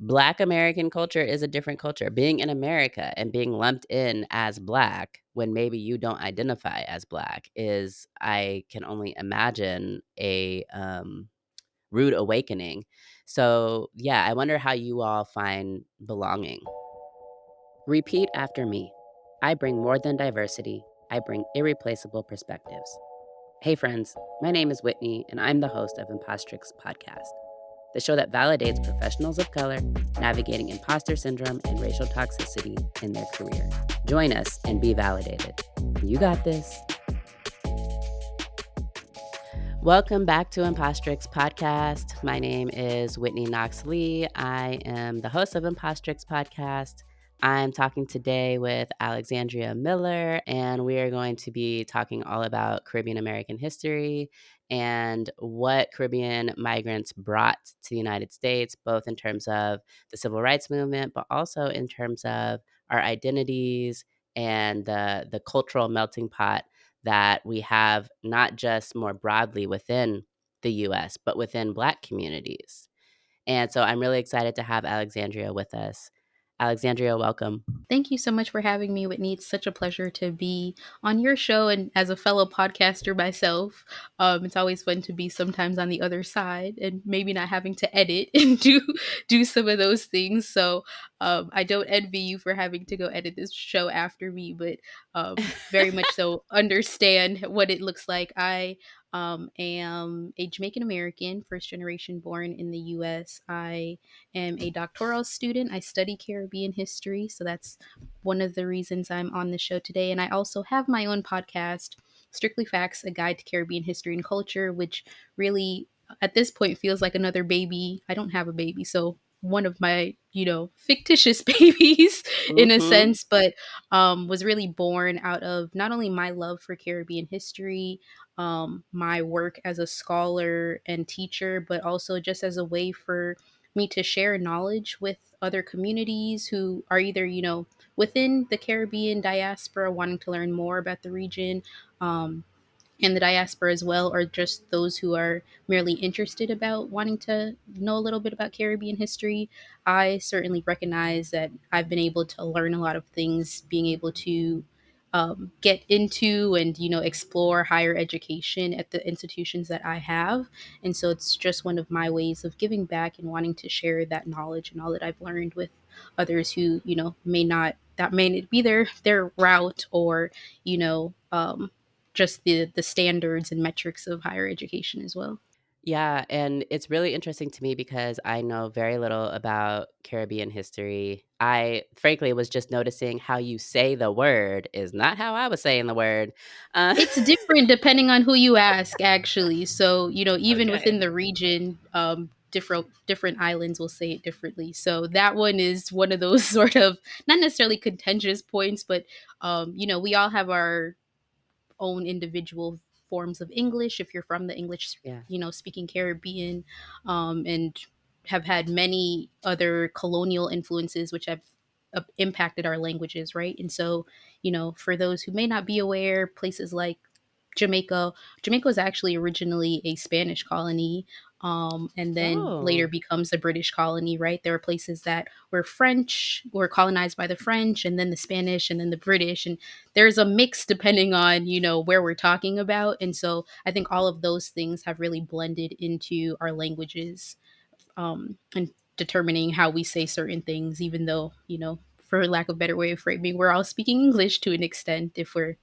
Black American culture is a different culture. Being in America and being lumped in as Black when maybe you don't identify as Black is, I can only imagine, a rude awakening. So, yeah, I wonder how you all find belonging. Repeat after me. I bring more than diversity, I bring irreplaceable perspectives. Hey, friends, my name is Whitney, and I'm the host of Impostrix podcast, the show that validates professionals of color navigating imposter syndrome and racial toxicity in their career. Join us and be validated. You got this. Welcome back to Impostrix podcast. My name is Whitney Knox Lee. I am the host of Impostrix podcast. I'm talking today with Alexandria Miller, and we are going to be talking all about Caribbean American history and what Caribbean migrants brought to the United States, both in terms of the civil rights movement, but also in terms of our identities and the cultural melting pot that we have, not just more broadly within the US, but within Black communities. And so I'm really excited to have Alexandria with us. Alexandria, welcome. Thank you so much for having me, Whitney. It's such a pleasure to be on your show. And as a fellow podcaster myself, it's always fun to be sometimes on the other side and maybe not having to edit and do some of those things. So I don't envy you for having to go edit this show after me, but very much so understand what it looks like. I am a Jamaican American, first generation born in the US. I am a doctoral student. I study Caribbean history. So that's one of the reasons I'm on the show today. And I also have my own podcast, Strictly Facts, A Guide to Caribbean History and Culture, which really at this point feels like another baby. I don't have a baby, so one of my, fictitious babies in a Mm-hmm. sense, but was really born out of not only my love for Caribbean history, my work as a scholar and teacher, but also just as a way for me to share knowledge with other communities who are either, within the Caribbean diaspora wanting to learn more about the region, and the diaspora as well, or just those who are merely interested about wanting to know a little bit about Caribbean history. I certainly recognize that I've been able to learn a lot of things, being able to get into and explore higher education at the institutions that I have, and so it's just one of my ways of giving back and wanting to share that knowledge and all that I've learned with others who may not, that may be their route, or just the standards and metrics of higher education as well. Yeah, and it's really interesting to me because I know very little about Caribbean history. I frankly was just noticing how you say the word is not how I was saying the word. Uh, It's different depending on who you ask, actually. So, even within okay. the region, different islands will say it differently. So that one is one of those sort of not necessarily contentious points, but we all have our own individual forms of English. If you're from the English, Yeah. speaking Caribbean, and have had many other colonial influences which have impacted our languages, right? And so, for those who may not be aware, places like Jamaica. Jamaica was actually originally a Spanish colony, and then later Oh. becomes a British colony, right? There were places that were colonized by the French, and then the Spanish, and then the British. And there's a mix depending on, where we're talking about. And so I think all of those things have really blended into our languages, and determining how we say certain things, even though, for lack of a better way of framing, we're all speaking English to an extent if we're,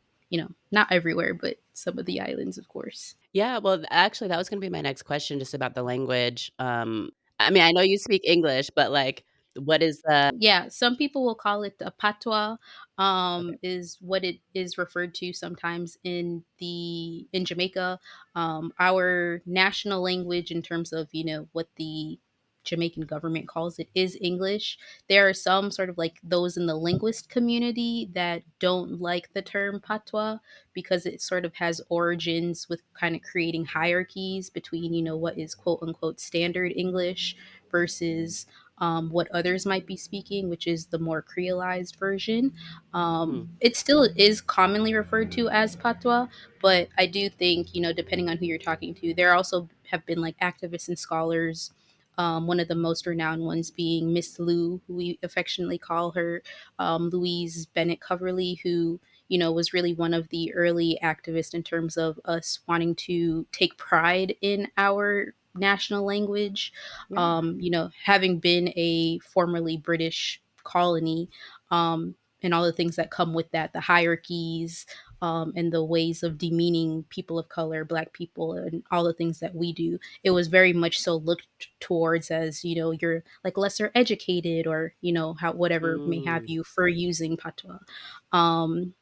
not everywhere, but some of the islands, of course. Yeah, well, actually, that was gonna be my next question just about the language. I mean, I know you speak English, but, like, what is the Yeah, some people will call it a patois, okay. is what it is referred to sometimes in Jamaica. Our national language, in terms of what the Jamaican government calls it, is English. There are some sort of like those in the linguist community that don't like the term patois because it sort of has origins with kind of creating hierarchies between what is quote unquote standard English versus what others might be speaking, which is the more creolized version. Hmm. It still is commonly referred to as patois, but I do think, depending on who you're talking to, there also have been like activists and scholars One of the most renowned ones being Miss Lou, who we affectionately call her, Louise Bennett Coverly, who was really one of the early activists in terms of us wanting to take pride in our national language. Yeah. Having been a formerly British colony, and all the things that come with that, the hierarchies, and the ways of demeaning people of color, Black people, and all the things that we do. It was very much so looked towards as, you're like lesser educated, or how whatever may have Mm, you for using patois.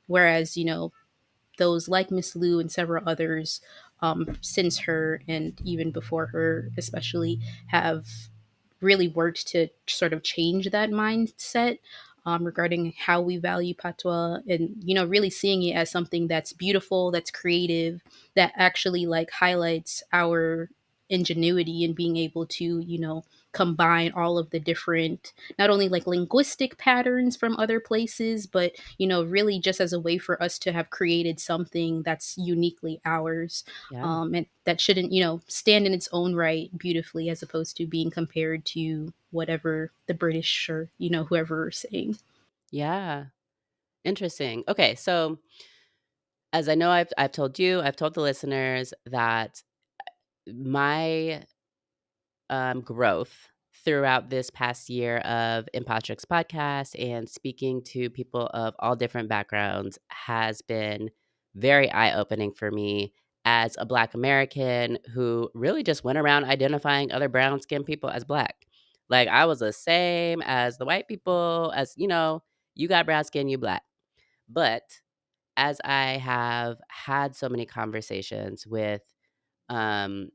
Whereas those like Miss Lou and several others, since her and even before her especially, have really worked to sort of change that mindset, regarding how we value patois, and really seeing it as something that's beautiful, that's creative, that actually like highlights our ingenuity in being able to combine all of the different, not only like linguistic patterns from other places, but really just as a way for us to have created something that's uniquely ours, yeah. and that shouldn't stand in its own right beautifully, as opposed to being compared to whatever the British or whoever are saying. Yeah. Interesting. Okay, so as I know I've told you, I've told the listeners that my growth throughout this past year of Impostrix podcast and speaking to people of all different backgrounds has been very eye opening for me as a Black American who really just went around identifying other brown skinned people as Black. Like I was the same as the white people, as you got brown skin, you Black. But as I have had so many conversations with um,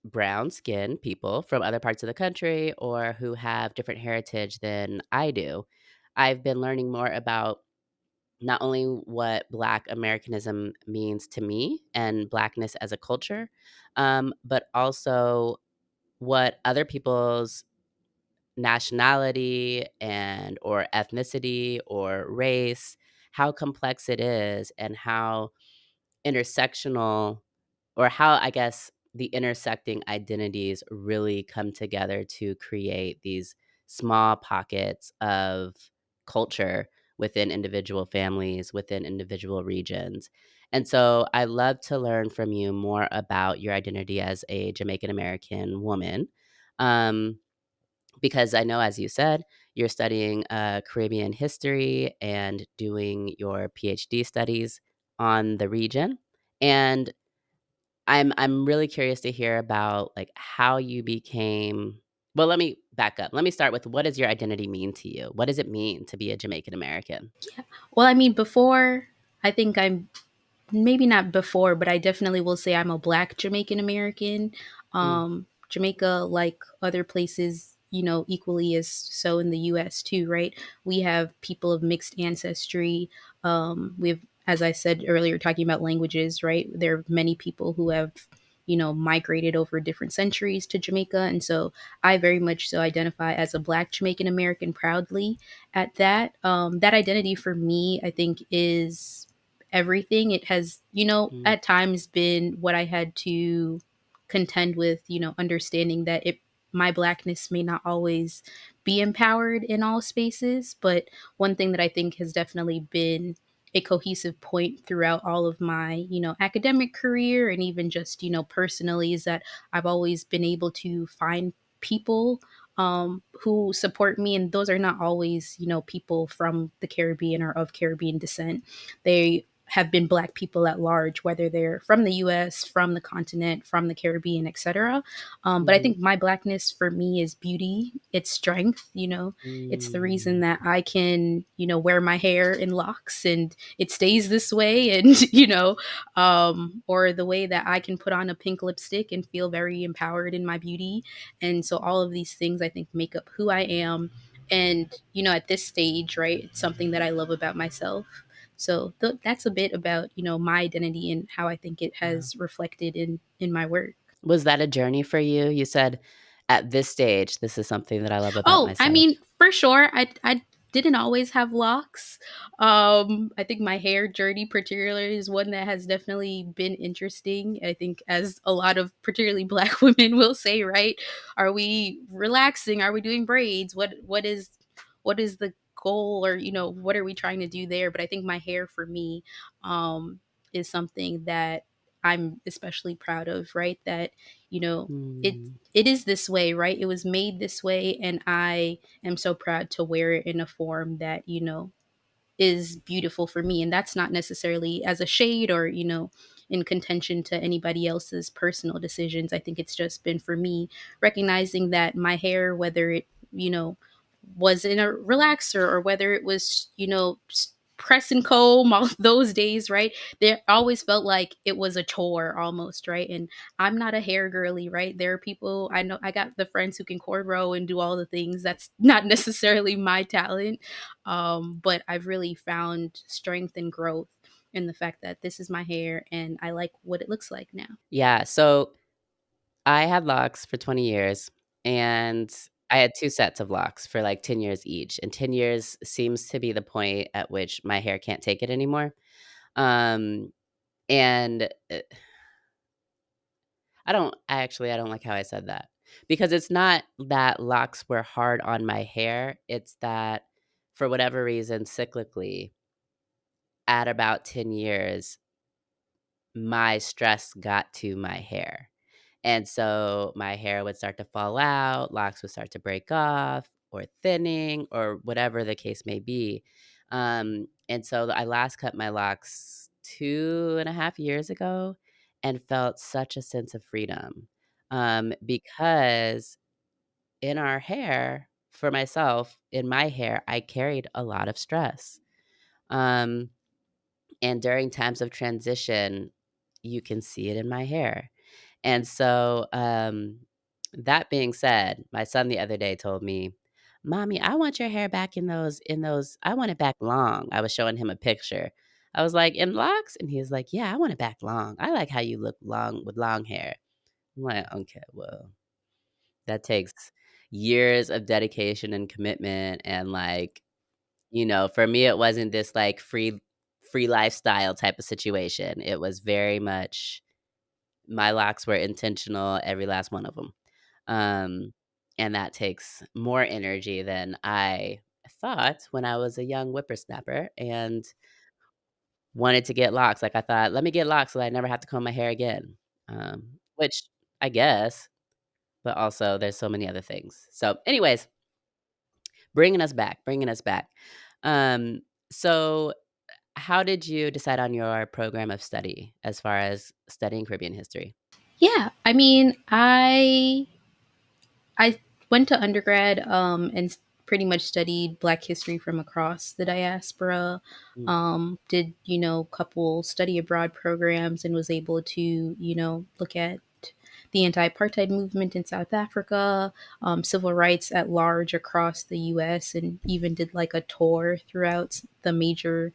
brown skin people from other parts of the country or who have different heritage than I do, I've been learning more about not only what Black Americanism means to me and Blackness as a culture, but also what other people's nationality and or ethnicity or race, how complex it is and how intersectional or how I guess the intersecting identities really come together to create these small pockets of culture within individual families, within individual regions. And so I love to learn from you more about your identity as a Jamaican American woman. Um, because I know, as you said, you're studying Caribbean history and doing your PhD studies on the region. And I'm really curious to hear about like how you became. Well, let me back up. Let me start with what does your identity mean to you? What does it mean to be a Jamaican American? Well, I mean, before, I think I'm, maybe not before, but I definitely will say I'm a Black Jamaican American. Mm, Jamaica, like other places, equally as so in the US too, right? We have people of mixed ancestry. We have, as I said earlier, talking about languages, right? There are many people who have, migrated over different centuries to Jamaica. And so I very much so identify as a Black Jamaican American proudly at that. That identity for me, I think, is everything. It has, mm, at times been what I had to contend with, understanding that my Blackness may not always be empowered in all spaces. But one thing that I think has definitely been a cohesive point throughout all of my, academic career, and even just, personally, is that I've always been able to find people, who support me. And those are not always, people from the Caribbean or of Caribbean descent. They have been Black people at large, whether they're from the US, from the continent, from the Caribbean, etc. But I mhm, think my Blackness for me is beauty, it's strength. It's the reason mm, that I can, wear my hair in locks and it stays this way, and, or the way that I can put on a pink lipstick and feel very empowered in my beauty. And so all of these things I think make up who I am. And, at this stage, right, it's something that I love about myself. So that's a bit about my identity and how I think it yeah. has reflected in my work. Was that a journey for you? You said at this stage, this is something that I love about Oh, I myself. mean, for sure, I didn't always have locks. I think my hair journey, particularly, is one that has definitely been interesting. I think, as a lot of particularly Black women will say, right? Are we relaxing? Are we doing braids? What is the goal, or what are we trying to do there? But I think my hair, for me, um, is something that I'm especially proud of. Right? That you know it Mm. it is this way, right? It was made this way, and I am so proud to wear it in a form that is beautiful for me. And that's not necessarily as a shade, or in contention to anybody else's personal decisions. I think it's just been, for me, recognizing that my hair, whether it you know was in a relaxer, or whether it was press and comb all those days, right? There always felt like it was a chore almost, right? And I'm not a hair girly, right? There are people I know, I got the friends who can cornrow and do all the things. That's not necessarily my talent. But I've really found strength and growth in the fact that this is my hair and I like what it looks like now. Yeah, so I had locks for 20 years, and I had 2 sets of locks for, like, 10 years each, and 10 years seems to be the point at which my hair can't take it anymore. Um, and, I don't like how I said that, because it's not that locks were hard on my hair, it's that for whatever reason, cyclically, at about 10 years, my stress got to my hair. And so my hair would start to fall out, locks would start to break off or thinning or whatever the case may be. And so I last cut my locks 2.5 years ago and felt such a sense of freedom. Because in our hair, for myself, in my hair, I carried a lot of stress. Um, and during times of transition, you can see it in my hair. And so, that being said, my son the other day told me, "Mommy, I want your hair back in those I want it back long." I was showing him a picture. I was like, "In locks?" And he was like, "Yeah, I want it back long. I like how you look long with long hair." I'm like, "Okay, well, that takes years of dedication and commitment." And, like, for me, it wasn't this, like, free lifestyle type of situation. It was very much my locks were intentional, every last one of them. Um, and that takes more energy than I thought when I was a young whippersnapper and wanted to get locks. Like, I thought, "Let me get locks so I never have to comb my hair again." Which I guess, but also there's so many other things. So, anyways, bringing us back. Um, so how did you decide on your program of study as far as studying Caribbean history? Yeah, I mean, I went to undergrad, and pretty much studied Black history from across the diaspora. Mm, Did couple study abroad programs, and was able to look at the anti-apartheid movement in South Africa, civil rights at large across the U.S., and even did like a tour throughout the major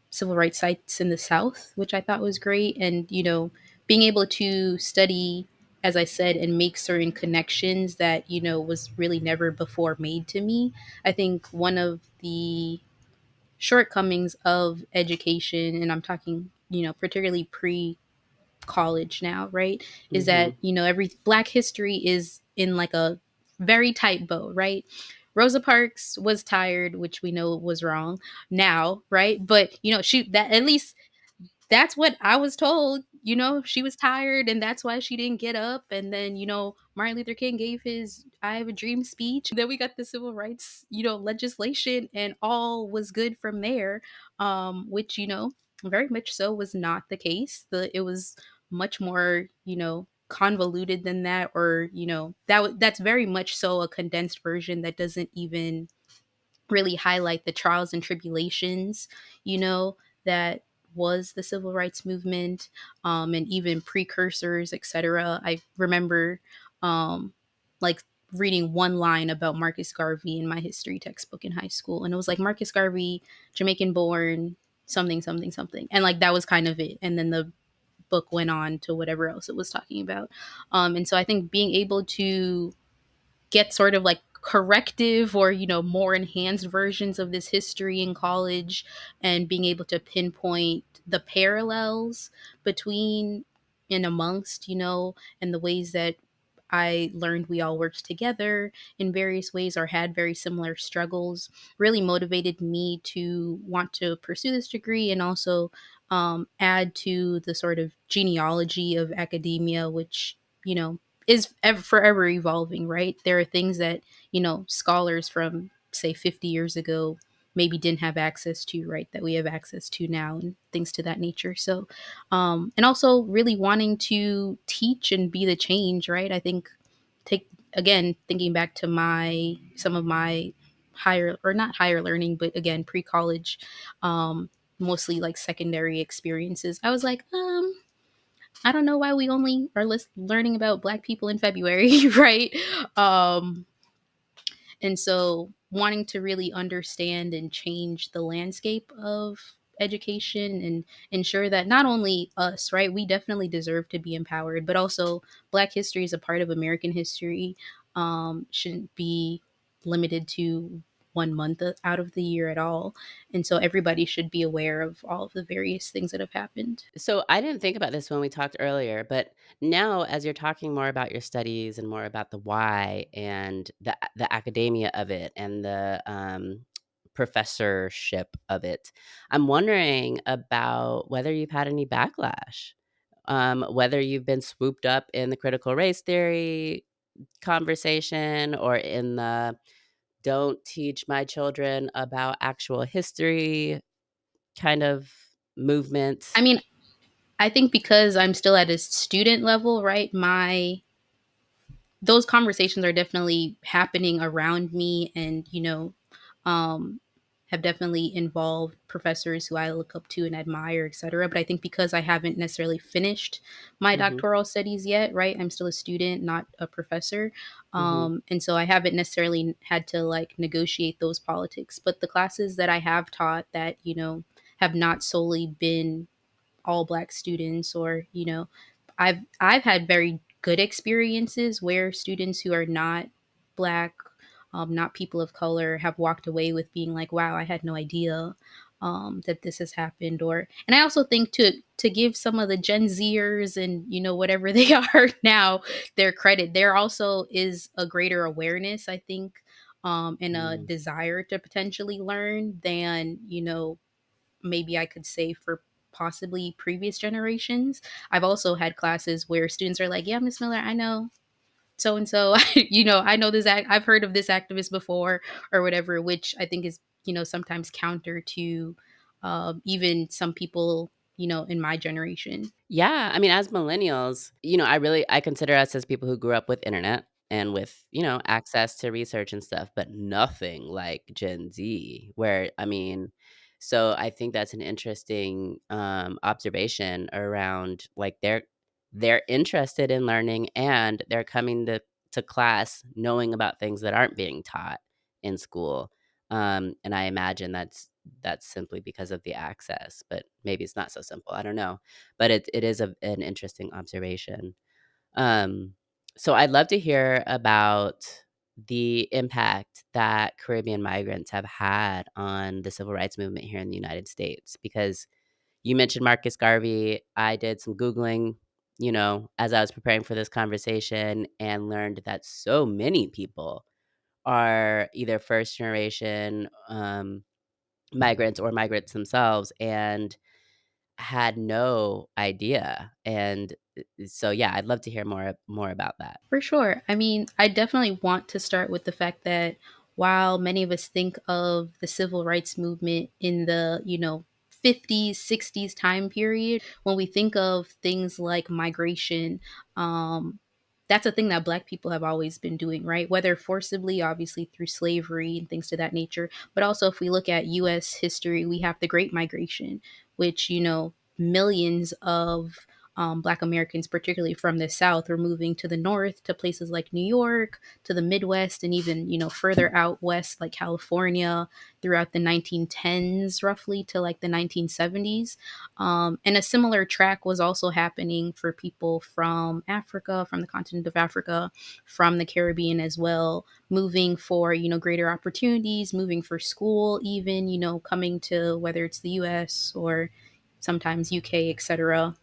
civil rights sites in the South, which I thought was great. And being able to study, as I said, and make certain connections that was really never before made to me. I think one of the shortcomings of education, and I'm talking particularly pre college now, right? Is that mhm. every Black history is in like a very tight bow, right? Rosa Parks was tired, which we know was wrong now, right? But she, that at least that's what I was told. She was tired, and that's why she didn't get up. And then, Martin Luther King gave his "I Have a Dream" speech. Then we got the civil rights, legislation, and all was good from there. Which, very much so was not the case. It was much more, convoluted than that, or that's very much so a condensed version that doesn't even really highlight the trials and tribulations, that was the civil rights movement, and even precursors, etc. I remember, like, reading one line about Marcus Garvey in my history textbook in high school, and it was like Marcus Garvey, Jamaican born, something, something, something, and like that was kind of it. And then the book went on to whatever else it was talking about. And so I think being able to get sort of like corrective or more enhanced versions of this history in college, and being able to pinpoint the parallels between and amongst, and the ways that I learned we all worked together in various ways or had very similar struggles, really motivated me to want to pursue this degree, and also add to the sort of genealogy of academia, which, is forever evolving, right? There are things that, scholars from, say, 50 years ago maybe didn't have access to, right? That we have access to now, and things to that nature. So, and also really wanting to teach and be the change, right? I think, take again, thinking back to some of my higher, or not higher learning, but again, pre-college, mostly like secondary experiences. I was like, I don't know why we only are learning about Black people in February, right? Um, and so wanting to really understand and change the landscape of education, and ensure that not only us, right, we definitely deserve to be empowered, but also Black history is a part of American history, shouldn't be limited to 1 month out of the year at all. And so everybody should be aware of all of the various things that have happened. So I didn't think about this when we talked earlier, but now as you're talking more about your studies and more about the why and the academia of it and the professorship of it, I'm wondering about whether you've had any backlash, whether you've been swooped up in the critical race theory conversation or in the don't teach my children about actual history kind of I movement. mean, I think because I'm still at a student level, right? My Those conversations are definitely happening around me, and um have definitely involved professors who I look up to and admire, etc. But I think because I haven't necessarily finished my Mhm, doctoral studies yet, right? I'm still a student, not a professor. mhm. And so I haven't necessarily had to like negotiate those politics. But the classes that I have taught that, have not solely been all Black students, or I've had very good experiences where students who are not Black, not people of color, have walked away with being like, wow, I had no idea that this has happened. Or, and I also think to give some of the Gen Zers and whatever they are now their credit, there also is a greater awareness, I think, and a Mm. desire to potentially learn than maybe I could say for possibly previous generations. I've also had classes where students are like, "Yeah, Miss Miller, I know so and so. I know this. I've heard of this activist before, or whatever," which I think is sometimes counter to even some people in my generation. Yeah, I mean, as millennials, I consider us as people who grew up with internet and with, access to research and stuff, but nothing like Gen Z, where I mean, so I think that's an interesting, observation around, like, they're interested in learning and they're coming to class knowing about things that aren't being taught in school, and I imagine that's simply because of the access, but maybe it's not so simple, I don't know. But it is an interesting observation. Um, so I'd love to hear about the impact that Caribbean migrants have had on the civil rights movement here in the United States, because you mentioned Marcus Garvey. I did some Googling, as I was preparing for this conversation and learned that so many people are either first generation, migrants or migrants themselves, and had no idea, and, so, yeah, I'd love to hear more about that. For sure. I mean, I definitely want to start with the fact that while many of us think of the civil rights movement in the, 50s, 60s time period, when we think of things like migration, um, that's a thing that Black people have always been doing, right? Whether forcibly, obviously through slavery and things to that nature, but also if we look at US history, we have the Great Migration, which, millions of Black Americans, particularly from the South, were moving to the North, to places like New York, to the Midwest, and even, further out west, like California, throughout the 1910s, roughly to like the 1970s. And a similar track was also happening for people from Africa, from the continent of Africa, from the Caribbean as well, moving for, greater opportunities, moving for school, even, coming to whether it's the US or sometimes UK, etc.,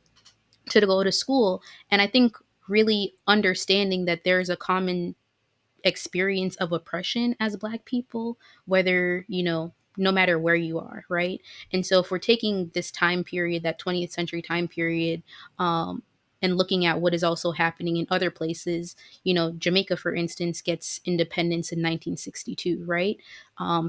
to go to school. And I think really understanding that there's a common experience of oppression as Black people, whether, no matter where you are, right? And so if we're taking this time period, that 20th century time period, um, and looking at what is also happening in other places, Jamaica, for instance, gets independence in 1962, right?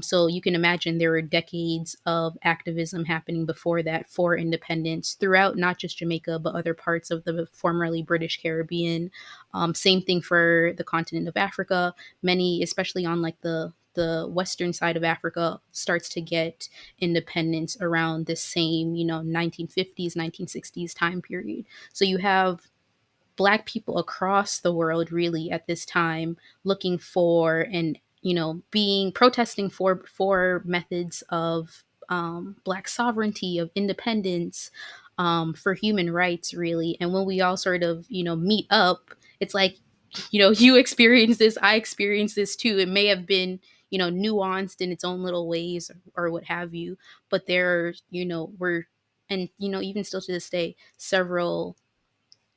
So you can imagine there were decades of activism happening before that for independence throughout not just Jamaica, but other parts of the formerly British Caribbean. Same thing for the continent of Africa. Many, especially on like the western side of Africa, starts to get independence around the same, 1950s, 1960s time period. So you have Black people across the world really at this time looking for and, being protesting for methods of Black sovereignty, of independence, for human rights, really. And when we all sort of, meet up, it's like, you experience this, I experience this too. It may have been, nuanced in its own little ways, or what have you, but there, were, and, even still to this day, several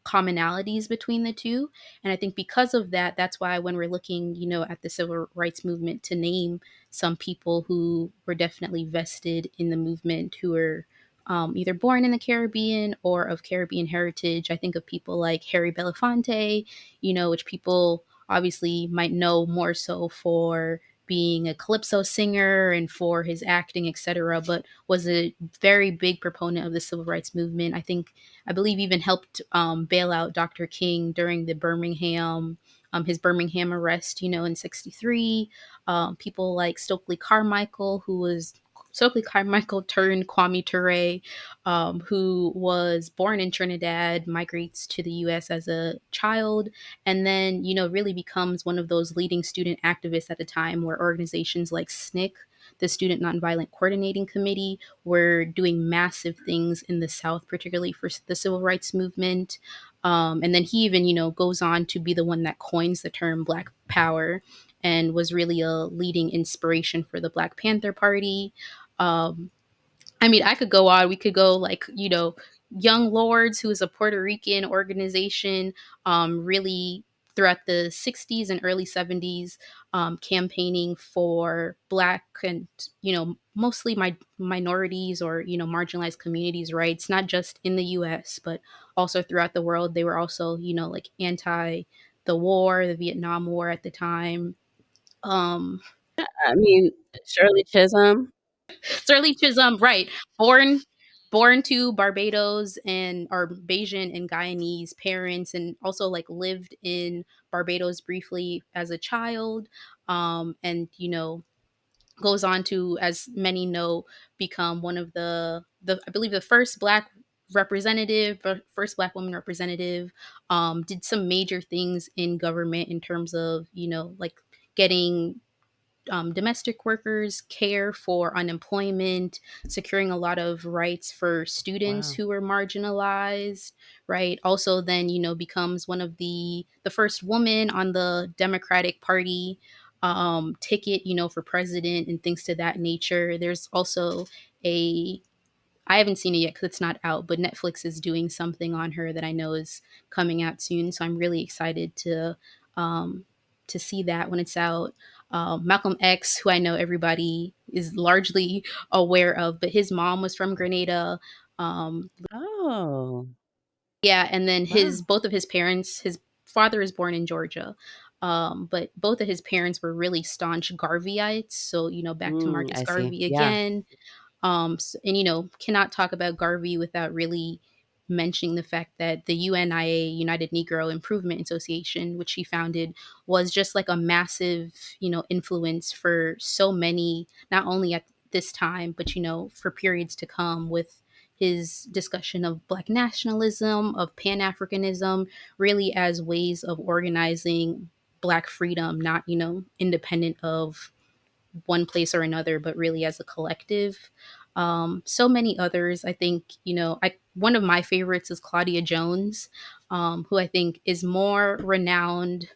commonalities between the two. And I think because of that, that's why when we're looking, at the civil rights movement, to name some people who were definitely vested in the movement, who were either born in the Caribbean or of Caribbean heritage. I think of people like Harry Belafonte, which people obviously might know more so for being a calypso singer and for his acting, etc., but was a very big proponent of the civil rights movement. I believe even helped bail out Dr. King during the his Birmingham arrest, in '63. People like Stokely Carmichael, who was Stokely Carmichael turned Kwame Ture, who was born in Trinidad, migrates to the U.S. as a child, and then, really becomes one of those leading student activists at a time where organizations like SNCC, the Student Nonviolent Coordinating Committee, were doing massive things in the South, particularly for the civil rights movement. And then he even, goes on to be the one that coins the term Black Power, and was really a leading inspiration for the Black Panther Party. Um, I mean, I could go on. We could go like, Young Lords, who is a Puerto Rican organization, really throughout the 60s and early 70s, campaigning for Black and, mostly minorities, or, marginalized communities' rights, not just in the US, but also throughout the world. They were also, like anti the war, the Vietnam War at the time. Um, I mean, Shirley Chisholm. Shirley Chisholm, right? Born born to Barbados and or Bayesian and Guyanese parents, and also like lived in Barbados briefly as a child. And goes on to, as many know, become one of the I believe the first Black representative, first Black woman representative. Did some major things in government in terms of, like getting domestic workers care for unemployment, securing a lot of rights for students Wow. who were marginalized, right? Also, then, becomes one of the first woman on the Democratic Party ticket, for president and things to that nature. There's also a I haven't seen it yet because it's not out, but Netflix is doing something on her that I know is coming out soon. So I'm really excited um, to see that when it's out. Malcolm X, who I know everybody is largely aware of, but his mom was from Grenada. Um, Oh, yeah, and then his wow. both of his parents, his father is born in Georgia. But both of his parents were really staunch Garveyites. So, back to Marcus I see. Garvey Yeah. again. And cannot talk about Garvey without really mentioning the fact that the UNIA, United Negro Improvement Association, which he founded, was just like a massive, influence for so many, not only at this time, but for periods to come, with his discussion of Black nationalism, of Pan Africanism, really as ways of organizing Black freedom, not, independent of one place or another, but really as a collective. So many others. I think, one of my favorites is Claudia Jones, who I think is more renowned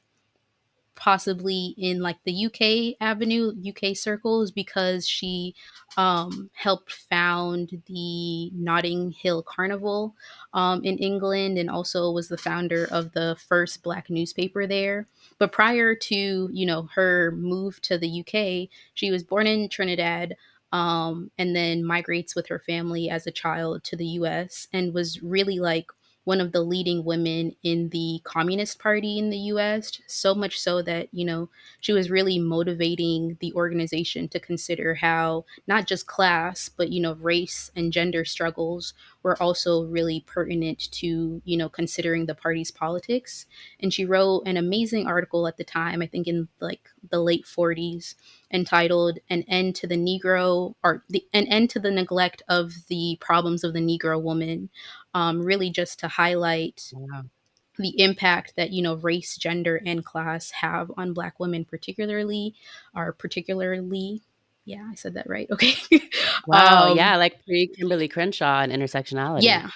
possibly in like the UK avenue, UK circles, because she helped found the Notting Hill Carnival in England, and also was the founder of the first Black newspaper there. But prior to her move to the UK, she was born in Trinidad. And then migrates with her family as a child to the US, and was really like one of the leading women in the Communist Party in the US, so much so that, she was really motivating the organization to consider how not just class, but, race and gender struggles were also really pertinent to, considering the party's politics. And she wrote an amazing article at the time, I think in like the late 40s, entitled An End to the Negro, or An End to the Neglect of the Problems of the Negro Woman, really just to highlight Wow. the impact that race, gender, and class have on Black women, particularly. Yeah, I said that right. Okay. Wow, um, yeah, like pre-Kimberly Crenshaw and intersectionality. yeah,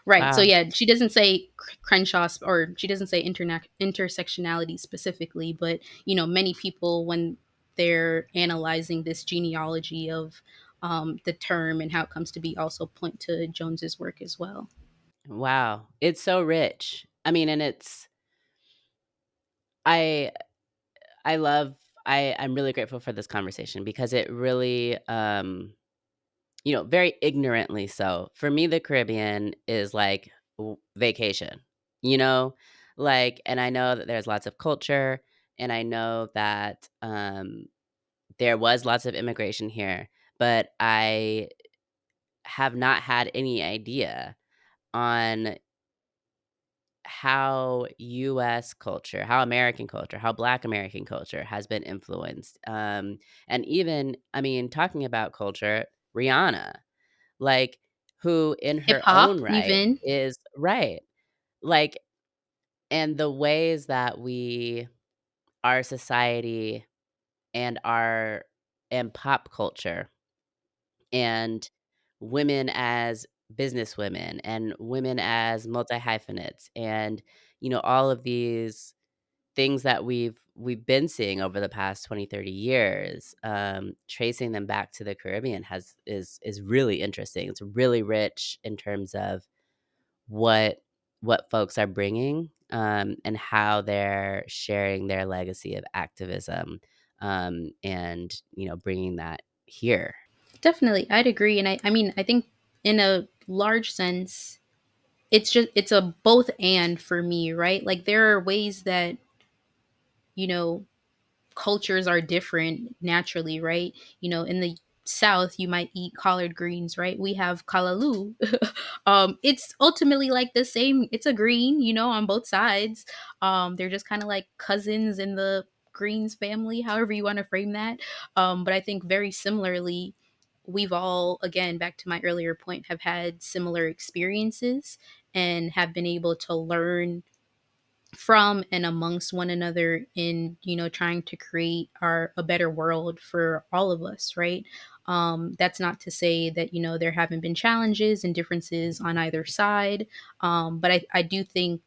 right. So Wow. yeah, she doesn't say Crenshaw, or she doesn't say intersectionality specifically, but many people, when they're analyzing this genealogy of the term and how it comes to be, also point to Jones's work as well. Wow. It's so rich. I mean, and I I love I'm really grateful for this conversation because it really, very ignorantly so. For me, the Caribbean is like vacation, you know? Like, and I know that there's lots of culture, and I know that there was lots of immigration here, but I have not had any idea on how US culture, how American culture, how Black American culture has been influenced. And even, I mean, talking about culture, Rihanna, like, who in Hip her hop, own right even. is right. Like, and the ways that our society and and pop culture and women as businesswomen and women as multi hyphenates and, all of these things that we've been seeing over the past 20, 30 years, tracing them back to the Caribbean is really interesting. It's really rich in terms of what folks are bringing, and how they're sharing their legacy of activism, and, bringing that here. Definitely, I'd agree. And I mean, I think in a large sense, it's a both and for me, right? Like there are ways that, you know, cultures are different naturally, right? In the South, you might eat collard greens, right? We have kalaloo. It's ultimately like the same. It's a green, on both sides. They're just kind of like cousins in the greens family, however you want to frame that. But I think very similarly, we've all, again, back to my earlier point, have had similar experiences and have been able to learn from and amongst one another in trying to create a better world for all of us, right? That's not to say that there haven't been challenges and differences on either side, but I do think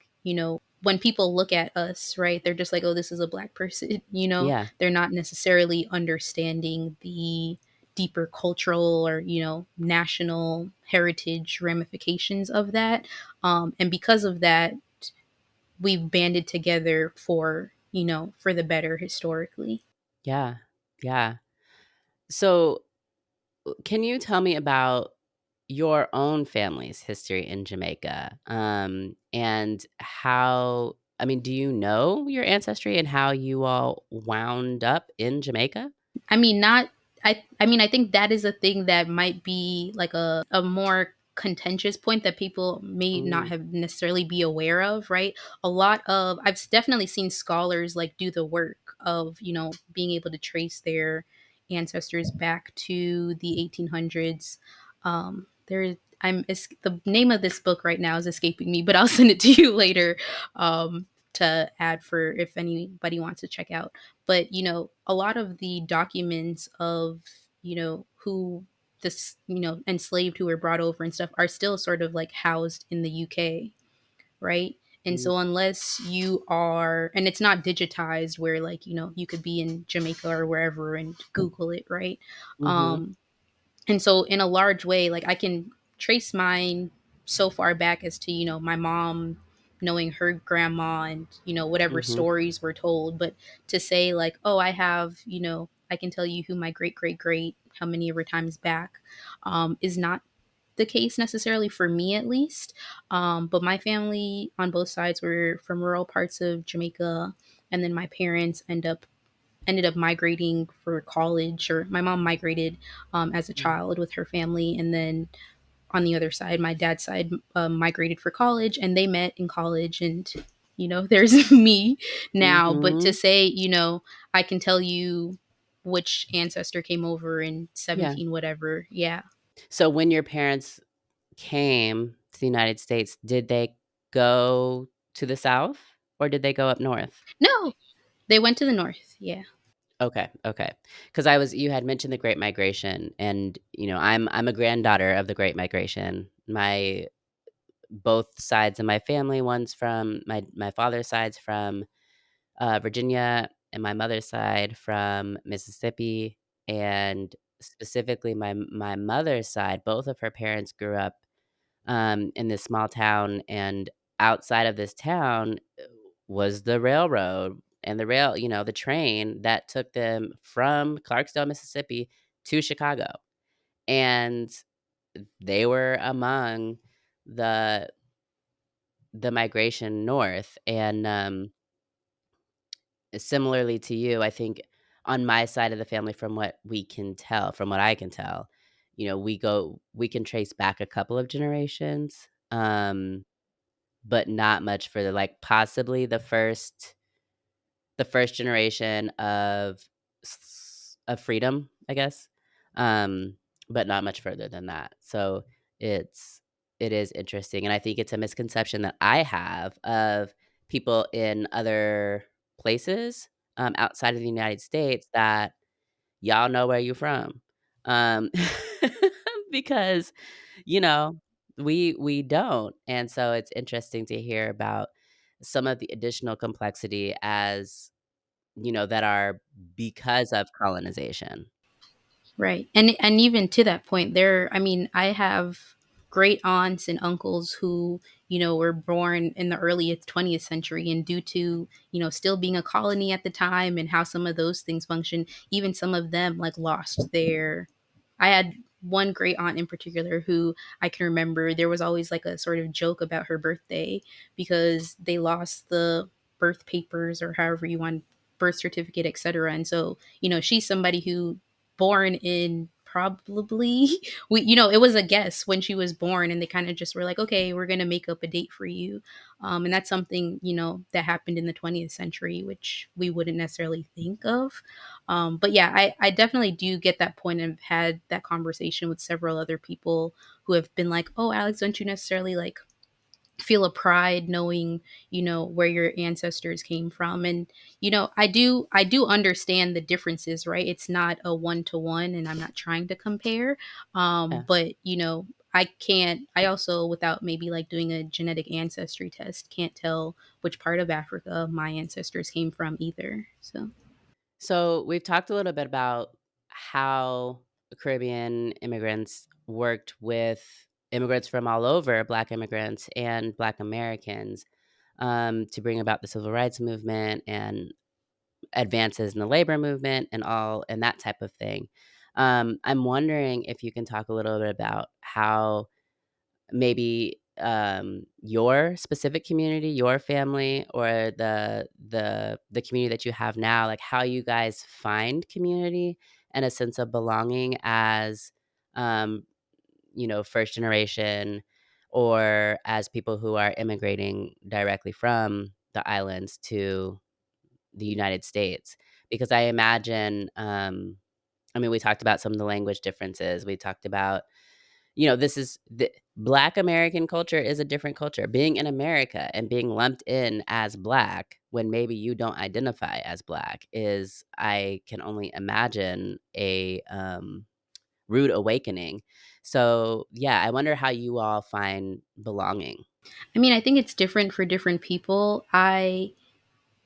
when people look at us, right, they're just like, oh, this is a Black person. Yeah. They're not necessarily understanding the deeper cultural or national heritage ramifications of that, and because of that, we've banded together for for the better historically. Yeah. Yeah. So, can you tell me about your own family's history in Jamaica? And how, I mean, do you know your ancestry and how you all wound up in Jamaica? I mean, not I mean, I think that is a thing that might be like a more contentious point that people may not Mm, have necessarily be aware of, right? A lot of definitely seen scholars like do the work of, being able to trace their ancestors back to the 1800s. There the name of this book right now is escaping me, but I'll send it to you later, to add for if anybody wants to check out. But a lot of the documents of who this enslaved who were brought over and stuff are still sort of like housed in the UK, right? And Mm, so unless you are, and it's not digitized where like you could be in Jamaica or wherever and Google it, right? mhm, Um, and so in a large way, like I can trace mine so far back as to my mom knowing her grandma and whatever mhm, stories were told. But to say like, oh, I have, I can tell you who my great great great how many ever times back, is not the case necessarily for me, at least. But my family on both sides were from rural parts of Jamaica, and then my parents ended up migrating for college, or my mom migrated as a mm, child with her family, and then on the other side, my dad's side, migrated for college, and they met in college, and there's me now. But to mhm. say I can tell you which ancestor came over in Yeah. 17 whatever, yeah. So when your parents came to the United States, did they go to the South or did they go up north? No, they went to the north, yeah. Okay, okay. Because you had mentioned the Great Migration, and I'm a granddaughter of the Great Migration. My both sides of my family, one's from my father's side's from Virginia, and my mother's side from Mississippi, and specifically my mother's side, both of her parents grew up in this small town, and outside of this town was the railroad and the train that took them from Clarksdale, Mississippi to Chicago. And they were among the migration north. And similarly to you, I think on my side of the family, from what I can tell, we can trace back a couple of generations. But not much further, like, possibly the first generation of freedom, I guess, but not much further than that. So, it's it is interesting, and I think it's a misconception that I have of people in other places, outside of the United States, that y'all know where you from. Um, because, you know, we don't, and so it's interesting to hear about some of the additional complexity that are because of colonization. Right. And even to that point, I mean, I have great aunts and uncles who, were born in the early 20th century, and due to, still being a colony at the time and how some of those things function, even some of them like lost their I had one great aunt in particular who I can remember there was always like a sort of joke about her birthday because they lost the birth papers or however you want, birth certificate, etc. And so, she's somebody who born in probably we it was a guess when she was born, and they kind of just were like, okay, we're gonna make up a date for you. And that's something that happened in the 20th century, which we wouldn't necessarily think of. But yeah, I definitely do get that point, and have had that conversation with several other people who have been like, oh, Alex, don't you necessarily like feel a pride knowing where your ancestors came from? And I do understand the differences, right? It's not a one to one, and I'm not trying to compare. Yeah. But I also, without maybe like doing a genetic ancestry test, can't tell which part of Africa my ancestors came from either. So So, we've talked a little bit about how Caribbean immigrants worked with immigrants from all over, Black immigrants and Black Americans, to bring about the civil rights movement and advances in the labor movement and that type of thing. I'm wondering if you can talk a little bit about how maybe your specific community, your family, or the community that you have now, like how you guys find community and a sense of belonging as um, first generation or as people who are immigrating directly from the islands to the United States. Because I imagine, I mean, we talked about some of the language differences. We talked about, this is the Black American culture is a different culture. Being in America and being lumped in as Black when maybe you don't identify as Black is, I can only imagine, a rude awakening. So, yeah, I wonder how you all find belonging. I mean, I think it's different for different people. I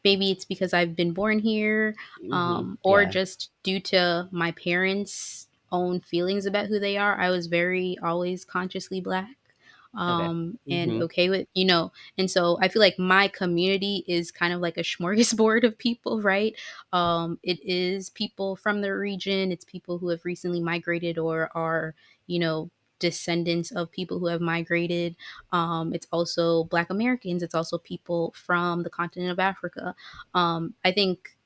Maybe it's because I've been born here, or Yeah. just due to my parents' own feelings about who they are. I was very always consciously Black, Okay. and Mhm. okay with, and so I feel like my community is kind of like a smorgasbord of people, right? It is people from the region, it's people who have recently migrated or are, you know, descendants of people who have migrated. It's also Black Americans. It's also people from the continent of Africa. I think,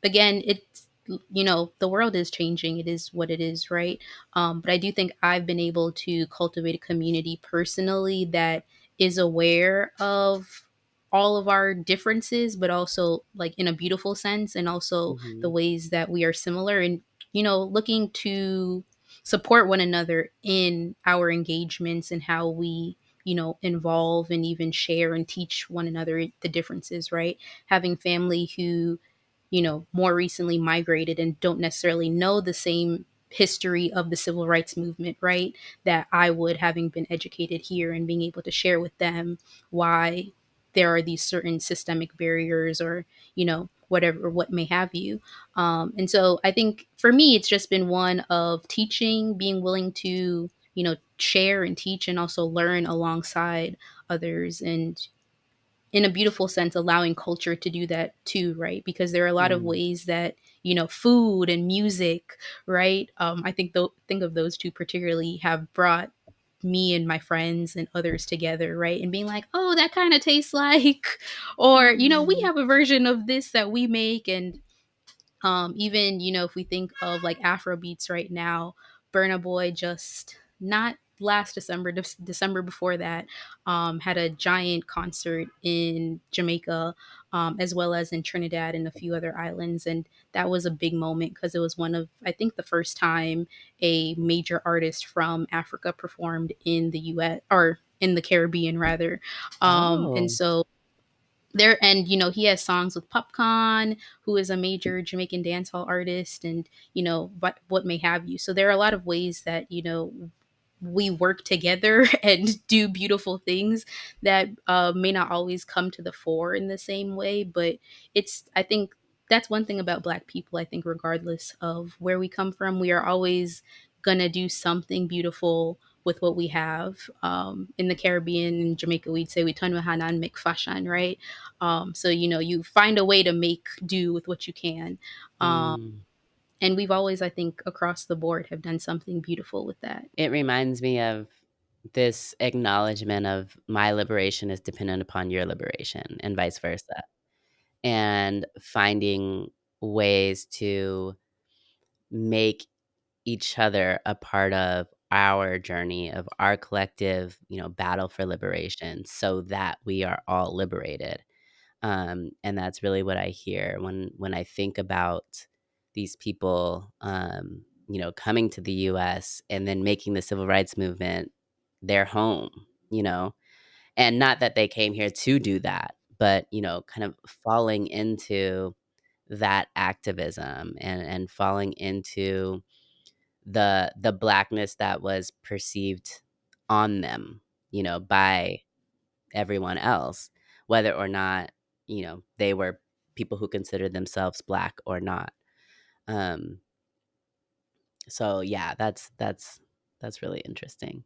again, it's, the world is changing. It is what it is, right? But I do think I've been able to cultivate a community personally that is aware of all of our differences, but also like in a beautiful sense, and also the Mhm. ways that we are similar, and looking to support one another in our engagements and how we involve and even share and teach one another the differences, right? Having family who more recently migrated and don't necessarily know the same history of the civil rights movement, right? That I would, having been educated here and being able to share with them why there are these certain systemic barriers, or, whatever, what may have you. And so I think for me, it's just been one of teaching, being willing to, share and teach and also learn alongside others, and in a beautiful sense allowing culture to do that too, right? Because there are a lot of Mm. ways that food and music, right? I think of those two particularly have brought me and my friends and others together, right? And being like, oh, that kind of tastes like, or we Mm. have a version of this that we make. And even, if we think of like Afro beats right now, Burna Boy just not last December, December before that, had a giant concert in Jamaica, as well as in Trinidad and a few other islands. And that was a big moment because it was one of, I think, the first time a major artist from Africa performed in the US, or in the Caribbean rather. And Oh. so there, and he has songs with Popcorn, who is a major Jamaican dancehall artist, and what may have you. So there are a lot of ways that we work together and do beautiful things that may not always come to the fore in the same way. But I think that's one thing about Black people. I think regardless of where we come from, we are always gonna do something beautiful with what we have. In the Caribbean, in Jamaica, we'd say we turn and make fashion, right? So you find a way to make do with what you can. Mm. And we've always, I think, across the board have done something beautiful with that. It reminds me of this acknowledgement of my liberation is dependent upon your liberation and vice versa. And finding ways to make each other a part of our journey of our collective, battle for liberation so that we are all liberated. And that's really what I hear when I think about these people, coming to the U.S. and then making the civil rights movement their home, you know, and not that they came here to do that, but kind of falling into that activism and falling into the blackness that was perceived on them, by everyone else, whether or not, they were people who considered themselves Black or not. Um, so yeah, that's really interesting.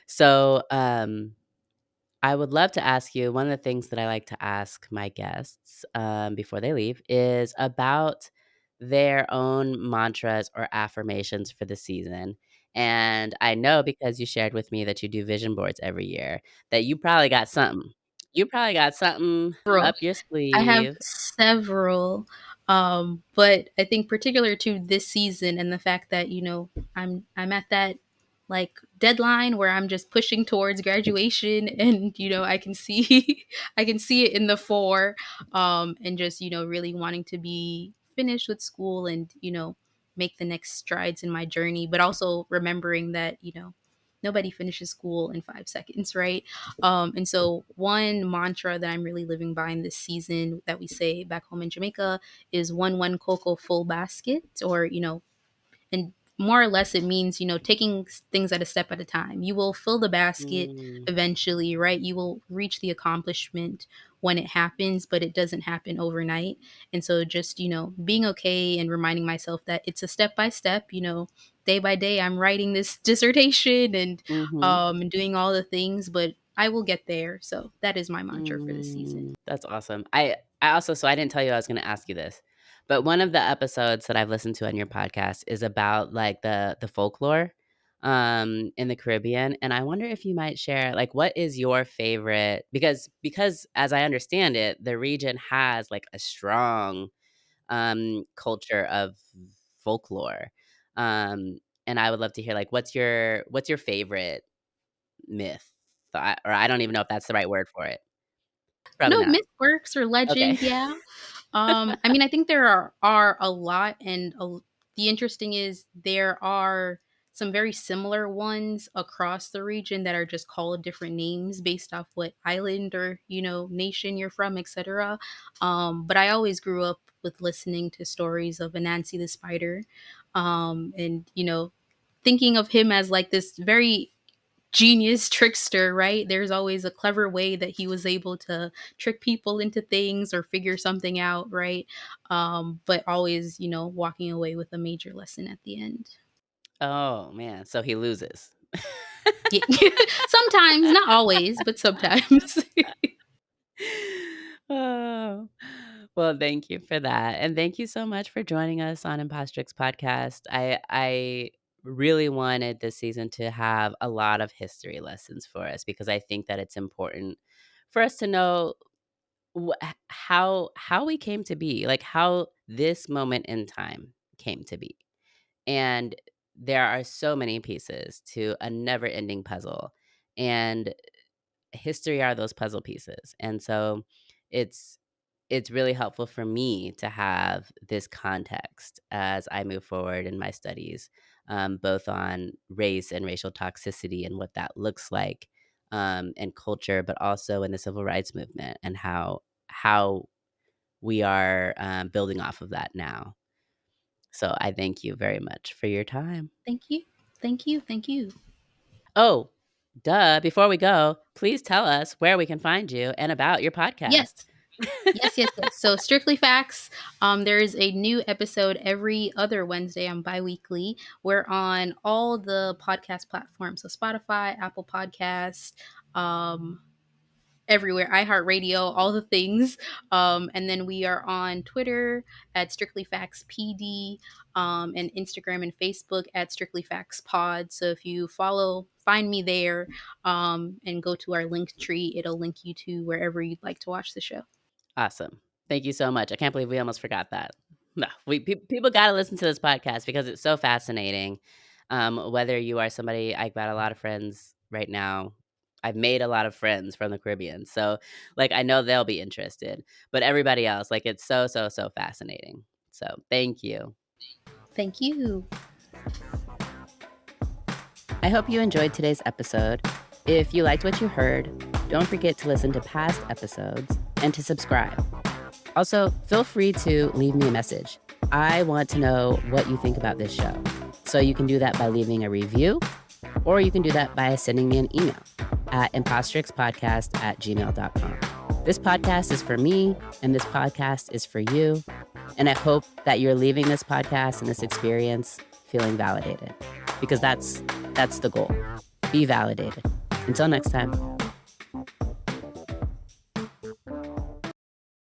So, I would love to ask you one of the things that I like to ask my guests before they leave is about their own mantras or affirmations for the season. And I know because you shared with me that you do vision boards every year that you probably got something. You probably got something Several. up your I have sleeve. several, but I think particular to this season and the fact that I'm at that like deadline where I'm just pushing towards graduation, and I can see I can see it in the fore, and just really wanting to be finished with school and make the next strides in my journey, but also remembering that nobody finishes school in 5 seconds, right? And so one mantra that I'm really living by in this season that we say back home in Jamaica is one cocoa full basket, or and more or less it means taking things at a step at a time. You will fill the basket Mm, eventually, right? You will reach the accomplishment when it happens, but it doesn't happen overnight. And so just being okay and reminding myself that it's a step by step, day by day I'm writing this dissertation mhm. and doing all the things, but I will get there. So that is my mantra for this season. That's awesome. I also, so I didn't tell you I was gonna ask you this, but one of the episodes that I've listened to on your podcast is about, like, the folklore, in the Caribbean, and I wonder if you might share, like, what is your favorite, because as I understand it, the region has, like, a strong, culture of folklore, and I would love to hear, like, what's your favorite myth? Or I don't even know if that's the right word for it. Probably No, not. myth works or Okay. legend, yeah. I mean, I think there are a lot, and the interesting is there are some very similar ones across the region that are just called different names based off what island or nation you're from, etc. But I always grew up with listening to stories of Anansi the spider, and thinking of him as like this very genius trickster, right? There's always a clever way that he was able to trick people into things or figure something out, right? But always, walking away with a major lesson at the end. Oh, man, so he loses. Yeah. Sometimes, not always, but sometimes. Oh. Well, thank you for that, and thank you so much for joining us on Impostrix podcast. I really wanted this season to have a lot of history lessons for us because I think that it's important for us to know how we came to be, like, how this moment in time came to be. And there are so many pieces to a never-ending puzzle, and history are those puzzle pieces. And so it's it's really helpful for me to have this context as I move forward in my studies, both on race and racial toxicity and what that looks like, and culture, but also in the civil rights movement and how we are, building off of that now. So I thank you very much for your time. Thank you. Thank you. Thank you. Oh, duh, before we go, please tell us where we can find you and about your Yes. podcast. Yes, yes, yes. So strictly facts. There is a new episode every other Wednesday. I'm bi-weekly. We're on all the podcast platforms. So Spotify, Apple Podcast, um, everywhere, iHeartRadio, all the things. And then we are on Twitter at Strictly Facts PD, and Instagram and Facebook at Strictly Facts Pod. So if you find me there, and go to our link tree, it'll link you to wherever you'd like to watch the show. Awesome. Thank you so much. I can't believe we almost forgot that. No, people gotta listen to this podcast because it's so fascinating. Whether you are somebody, I've got a lot of friends right now. I've made a lot of friends from the Caribbean, so, like, I know they'll be interested, but everybody else, like, it's so, so, so fascinating. So, thank you. Thank you. I hope you enjoyed today's episode. If you liked what you heard, don't forget to listen to past episodes and to subscribe. Also, feel free to leave me a message. I want to know what you think about this show. So you can do that by leaving a review, or you can do that by sending me an email at impostrixpodcast@gmail.com. This podcast is for me, and this podcast is for you. And I hope that you're leaving this podcast and this experience feeling validated, because that's the goal. Be validated. Until next time.